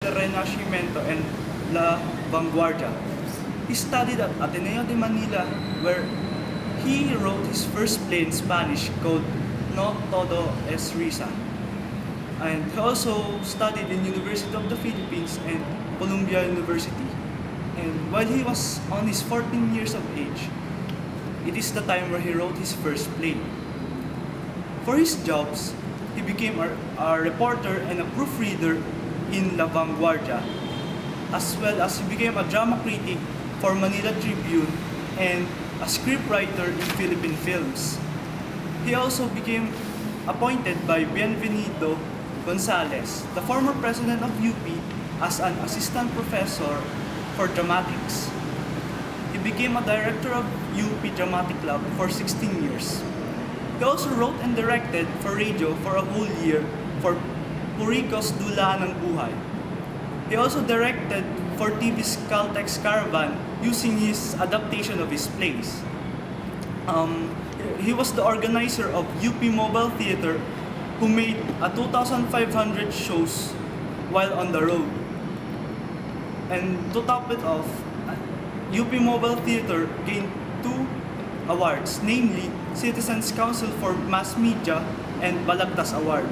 the Renacimiento and La Vanguardia. He studied at Ateneo de Manila, where he wrote his first play in Spanish called No Todo Es Risa. And he also studied in University of the Philippines and Columbia University. And while he was on his 14 years of age, it is the time where he wrote his first play. For his jobs, he became a reporter and a proofreader in La Vanguardia, as well as he became a drama critic for Manila Tribune and a scriptwriter in Philippine films. He also became appointed by Bienvenido Gonzalez, the former president of UP, as an assistant professor for dramatics. He became a director of UP Dramatic Club for 16 years. He also wrote and directed for radio for a whole year for Puricos Dulaan ng Buhay. He also directed for TV's Caltex Caravan using his adaptation of his plays. He was the organizer of UP Mobile Theater, who made a 2,500 shows while on the road. And to top it off, UP Mobile Theater gained 2 awards, namely Citizens Council for Mass Media and Balagtas Award.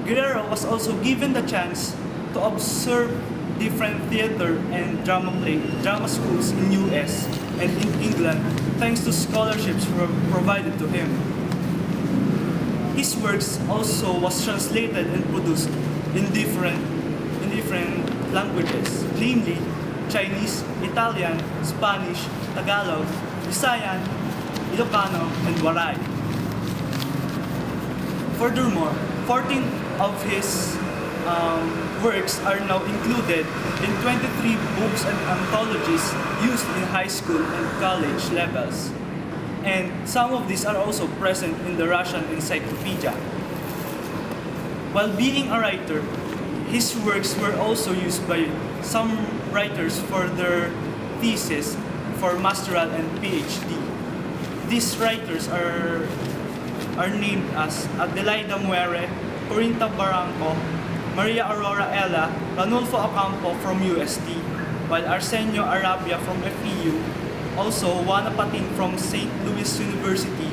Guerrero was also given the chance to observe different theater and drama schools in US and in England thanks to scholarships provided to him. His works also was translated and produced in different languages, namely Chinese, Italian, Spanish, Tagalog, Visayan, Ilocano, and Waray. Furthermore, 14 of his works are now included in 23 books and anthologies used in high school and college levels. And some of these are also present in the Russian encyclopedia. While being a writer, his works were also used by some writers for their thesis for masteral and PhD. These writers are named as Adelaida Muere, Corinta Barranco, Maria Aurora Ella, Ranulfo Ocampo from UST, while Arsenio Arabia from FEU, also Juana Patin from St. Louis University,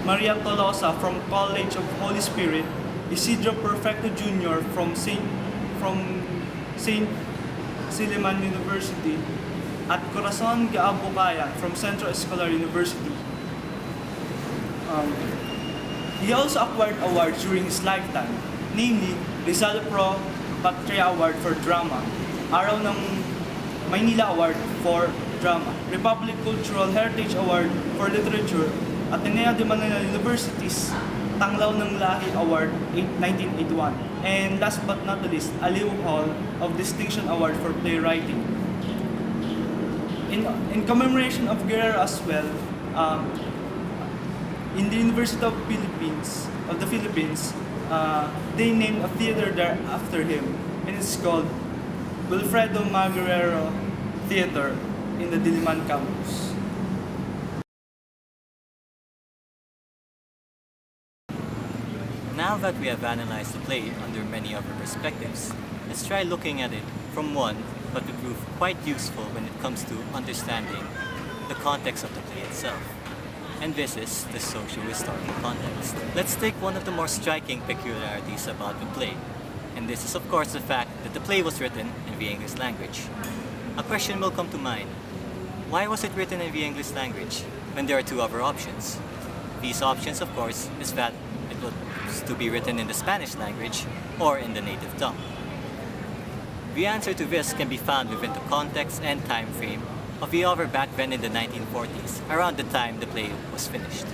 Maria Tolosa from College of Holy Spirit, Isidro Perfecto Jr. from St. Siliman University, at Corazon Gaabucayan from Central Escolar University. He also acquired awards during his lifetime, namely Rizal Pro Patria Award for Drama, Araw ng Maynila Award for Drama, Republic Cultural Heritage Award for Literature, Ateneo de Manila University's Tanglaw ng Lahi Award 1981, and last but not the least, Aliw Hall of Distinction Award for Playwriting. In commemoration of Guerrero as well, in the University of the Philippines, they named a theater there after him, and it's called Wilfredo Maguerero Theater in the Diliman campus. Now that we have analyzed the play under many other perspectives, let's try looking at it from one but will prove quite useful when it comes to understanding the context of the play itself. And this is the socio-historical context. Let's take one of the more striking peculiarities about the play, and this is of course the fact that the play was written in the English language. A question will come to mind: why was it written in the English language when there are 2 other options? These options, of course, is that it was to be written in the Spanish language or in the native tongue. The answer to this can be found within the context and time frame of the author back then in the 1940s, around the time the play was finished.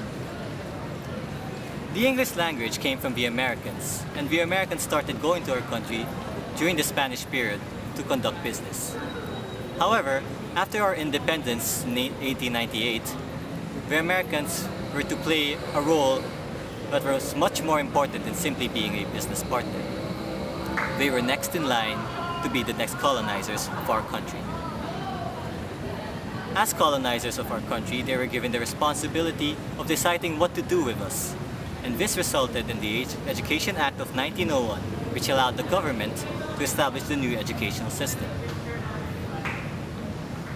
The English language came from the Americans, and the Americans started going to our country during the Spanish period to conduct business. However, after our independence in 1898, the Americans were to play a role that was much more important than simply being a business partner. They were next in line to be the next colonizers of our country. As colonizers of our country, they were given the responsibility of deciding what to do with us. And this resulted in the Education Act of 1901, which allowed the government to establish the new educational system.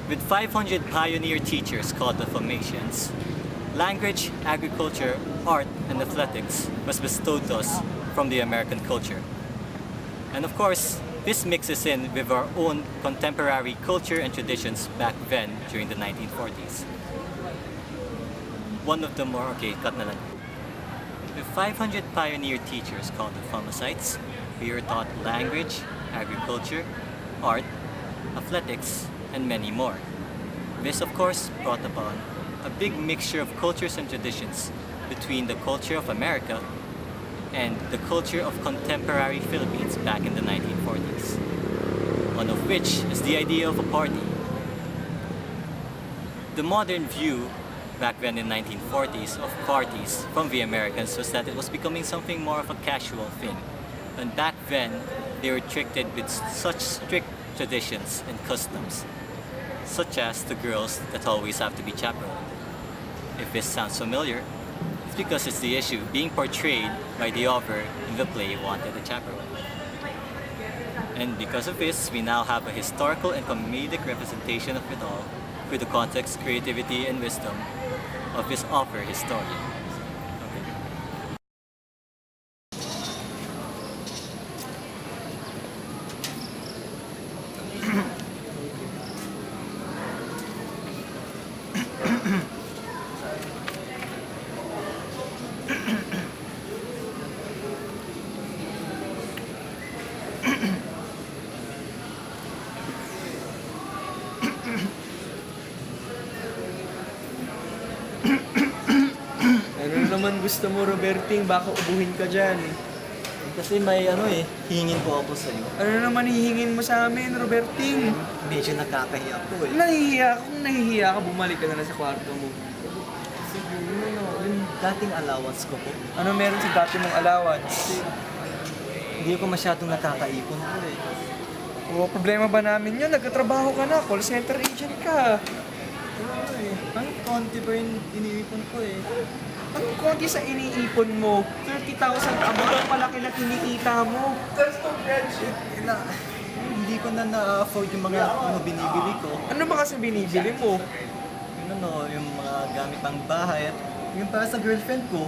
With 500 pioneer teachers called the Formations, language, agriculture, art, and athletics was bestowed to us from the American culture. And of course, this mixes in with our own contemporary culture and traditions back then during the 1940s. One of the more, okay, cut na lang. With 500 pioneer teachers called the Pharmacites, we were taught language, agriculture, art, athletics, and many more. This, of course, brought upon a big mixture of cultures and traditions between the culture of America and the culture of contemporary Philippines back in the 1940s. One of which is the idea of a party. The modern view back then in 1940s of parties from the Americans was that it was becoming something more of a casual thing. And back then, they were restricted with such strict traditions and customs, such as the girls that always have to be chaperoned. If this sounds familiar, it's because it's the issue being portrayed by the author in the play Wanted a Chaperone. And because of this, we now have a historical and comedic representation of it all with the context, creativity, and wisdom of this author historian. Okay. Ano naman gusto mo, Roberting? Baka ubuhin ka dyan. Kasi may hihingin ko ako sa'yo. Ano naman hihingin mo sa amin, Roberting? Medyo nakakahiya ko Nahihiya ka. Kung nahihiya ka, bumalik ka na lang sa kwarto mo. Siguro, yung dating allowance ko po. Ano meron sa dati mong allowance? Hindi ko masyadong nakakaipon po O, problema ba namin yun? Nagkatrabaho ka na, call center agent ka. Ang konti ba yung iniipon ko Anong konti sa iniipon mo? 30,000 a month, ang palaki na kinikita mo. Hindi ko na na-afford yung mga binibili ko. Ano ba kasi binibili mo? Yung mga gamit pang bahay at yung para sa girlfriend ko.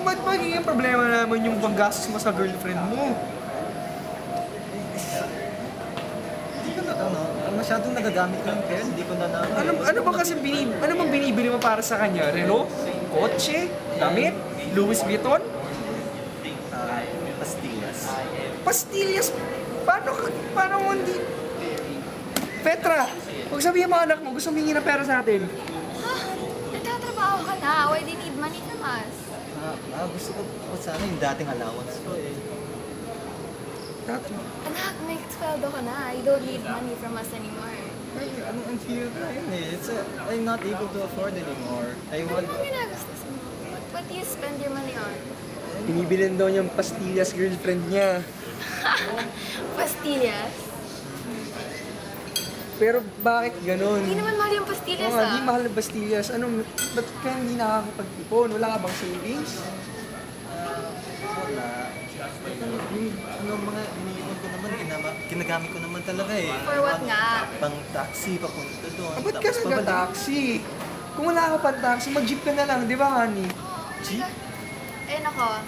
Ba't magiging problema naman yung panggastos mo sa girlfriend mo? Hindi ko na, masyadong nagagamit ko yung pera, hindi ko na Ano ba kasi ano bang binibili mo para sa kanya? Renault? Kotse? Damit? Louis Vuitton? pastillas. Pastillas? Paano mo hindi? Petra, huwag sabihin mo anak mo, gusto humingi ng pera sa atin. Ha? Nagtatrabaho ka na. Why do you need money from us? Gusto ko sana yung dating allowance ko Anak, may sweldo ka na. You don't need money from us anymore. Ang hirap na yun I'm not able to afford anymore. Ano bang ginagastos mo? What do you spend your money on? Binibilin daw niyang pastillas girlfriend niya. Pastillas? Pero bakit ganon? Hindi naman mahal yung pastillas Oo nga, di ah. mahal ng pastillas. Ba't ka hindi nakakapag-ipon? Wala ka bang savings? Wala. Yung mga iniipon ko naman, ginagamit ko naman talaga For what nga? Pang taxi, papunta doon. Ba't ka nag-taxi? Kung wala ka pang taxi, mag-jeep ka na lang, di ba, honey? Jeep? Eh nako,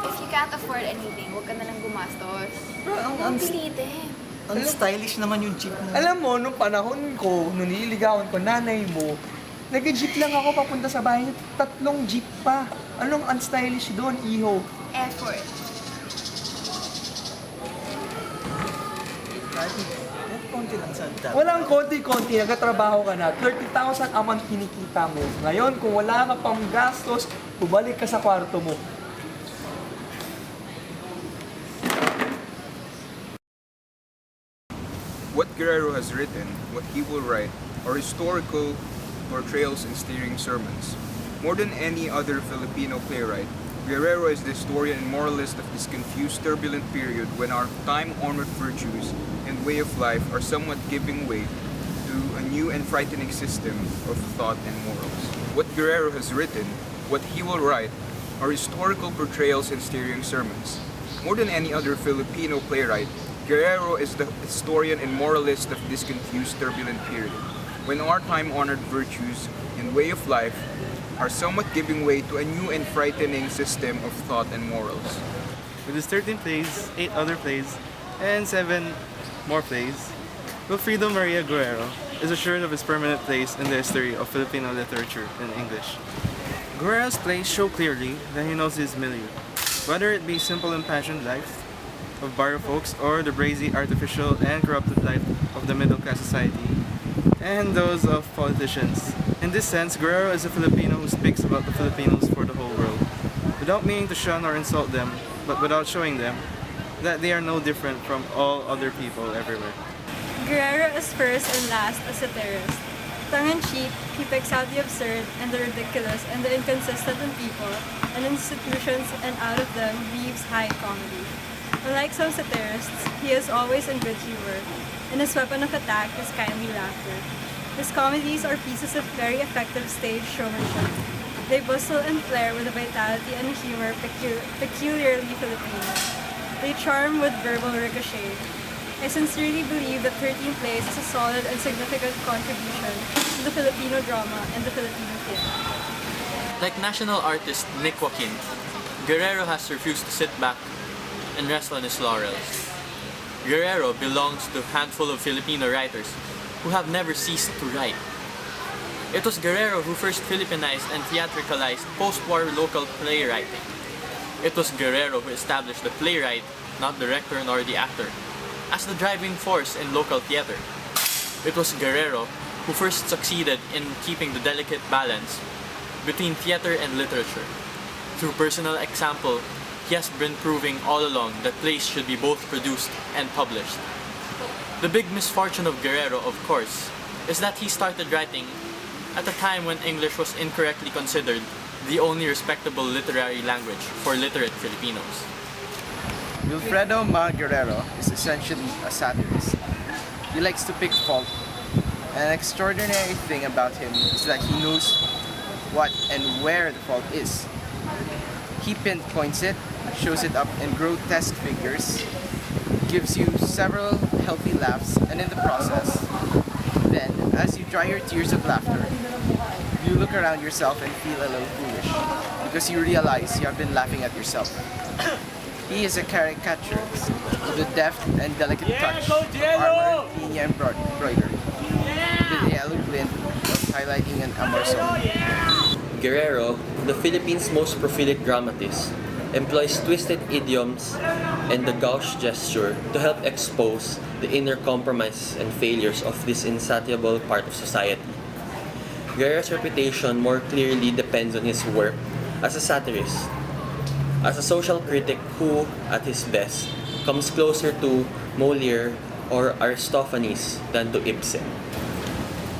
if you can't afford anything, huwag ka na lang gumastos. Huwag pilitin. Ang stylish naman yung jeep mo. Alam mo, nung panahon ko, nung nililigawan ko nanay mo, nag-jeep lang ako papunta sa bahay. 3 jeep pa. Anong unstylish doon, iho? Effort. Konti lang sa dati. Walang konti-konti, nagkatrabaho ka na. 30,000 a month kinikita mo. Ngayon, kung wala ka pang gastos, bumalik ka sa kwarto mo. What Guerrero has written, what he will write, are historical portrayals and steering sermons. More than any other Filipino playwright, Guerrero is the historian and moralist of this confused, turbulent period when our time-honored virtues and way of life are somewhat giving way to a new and frightening system of thought and morals. What Guerrero has written, what he will write, are historical portrayals and steering sermons. More than any other Filipino playwright, Guerrero is the historian and moralist of this confused, turbulent period, when our time-honored virtues and way of life are somewhat giving way to a new and frightening system of thought and morals. With his 13 plays, 8 other plays, and 7 more plays, Wilfredo Maria Guerrero is assured of his permanent place in the history of Filipino literature in English. Guerrero's plays show clearly that he knows his milieu, whether it be simple impassioned life of barrio folks or the brazy, artificial, and corrupted life of the middle-class society, and those of politicians. In this sense, Guerrero is a Filipino who speaks about the Filipinos for the whole world, without meaning to shun or insult them, but without showing them that they are no different from all other people everywhere. Guerrero is first and last a satirist. Tongue-in-cheek, he picks out the absurd and the ridiculous and the inconsistent in people and institutions, and out of them weaves high comedy. Unlike some satirists, he is always in good humor, and his weapon of attack is kindly laughter. His comedies are pieces of very effective stage showmanship. They bustle and flare with a vitality and humor peculiarly Filipino. They charm with verbal ricochet. I sincerely believe that 13 Plays is a solid and significant contribution to the Filipino drama and the Filipino theater. Like national artist Nick Joaquin, Guerrero has refused to sit back and rest on his laurels. Guerrero belongs to a handful of Filipino writers who have never ceased to write. It was Guerrero who first Filipinized and theatricalized post-war local playwriting. It was Guerrero who established the playwright, not director nor the actor, as the driving force in local theater. It was Guerrero who first succeeded in keeping the delicate balance between theater and literature. Through personal example, he has been proving all along that plays should be both produced and published. The big misfortune of Guerrero, of course, is that he started writing at a time when English was incorrectly considered the only respectable literary language for literate Filipinos. Wilfredo Ma Guerrero is essentially a satirist. He likes to pick fault. An extraordinary thing about him is that he knows what and where the fault is. He pinpoints it, shows it up in grotesque figures, gives you several healthy laughs, and in the process, then, as you dry your tears of laughter, you look around yourself and feel a little foolish, because you realize you have been laughing at yourself. He is a caricaturist with a deft and delicate touch of armor, piña, and embroidery, with the yellow glint of highlighting an amor song. Guerrero, the Philippines' most prolific dramatist, employs twisted idioms and the gauche gesture to help expose the inner compromise and failures of this insatiable part of society. Guerrero's reputation more clearly depends on his work as a satirist, as a social critic who, at his best, comes closer to Molière or Aristophanes than to Ibsen.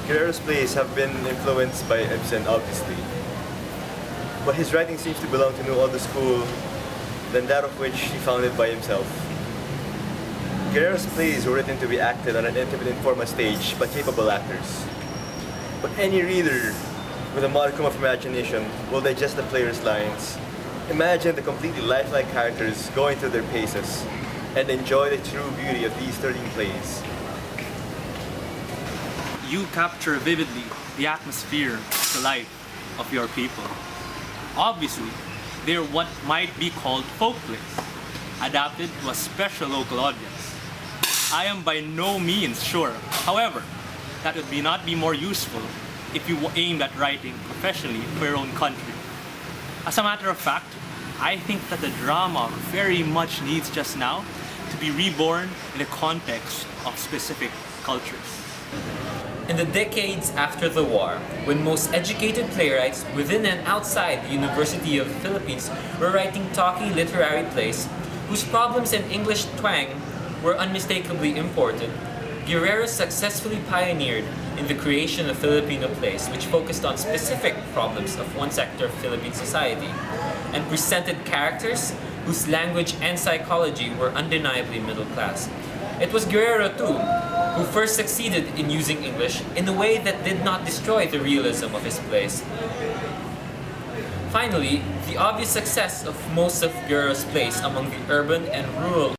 Guerrero's plays have been influenced by Ibsen, obviously, but his writing seems to belong to no other school than that of which he founded by himself. Guerrero's plays were written to be acted on an intimate informal stage by capable actors. But any reader with a modicum of imagination will digest the player's lines, imagine the completely lifelike characters going through their paces, and enjoy the true beauty of these 13 plays. You capture vividly the atmosphere, the life of your people. Obviously, they're what might be called folk plays, adapted to a special local audience. I am by no means sure, however, that would not be more useful if you aimed at writing professionally for your own country. As a matter of fact, I think that the drama very much needs just now to be reborn in the context of specific cultures. In the decades after the war, when most educated playwrights within and outside the University of the Philippines were writing talky literary plays whose problems and English twang were unmistakably imported, Guerrero successfully pioneered in the creation of Filipino plays which focused on specific problems of one sector of Philippine society and presented characters whose language and psychology were undeniably middle class. It was Guerrero, too, who first succeeded in using English in a way that did not destroy the realism of his plays. Finally, the obvious success of most of Guerrero's plays among the urban and rural